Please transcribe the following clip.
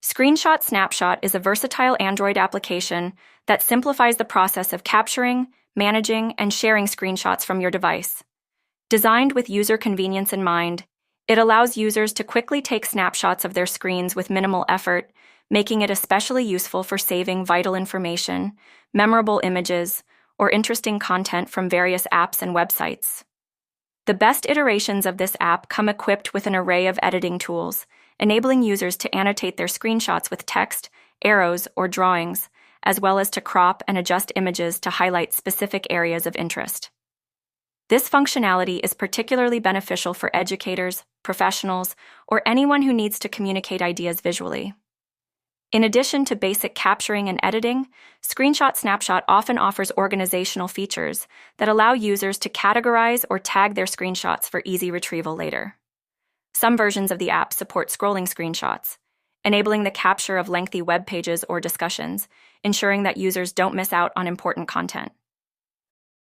Snapshot is a versatile Android application that simplifies the process of capturing, managing, and sharing screenshots from your device. Designed with user convenience in mind, it allows users to quickly take snapshots of their screens with minimal effort, making it especially useful for saving vital information, memorable images, or interesting content from various apps and websites. The best iterations of this app come equipped with an array of editing tools, enabling users to annotate their screenshots with text, arrows, or drawings, as well as to crop and adjust images to highlight specific areas of interest. This functionality is particularly beneficial for educators, professionals, or anyone who needs to communicate ideas visually. In addition to basic capturing and editing, Snapshot often offers organizational features that allow users to categorize or tag their screenshots for easy retrieval later. Some versions of the app support scrolling screenshots, enabling the capture of lengthy web pages or discussions, ensuring that users don't miss out on important content.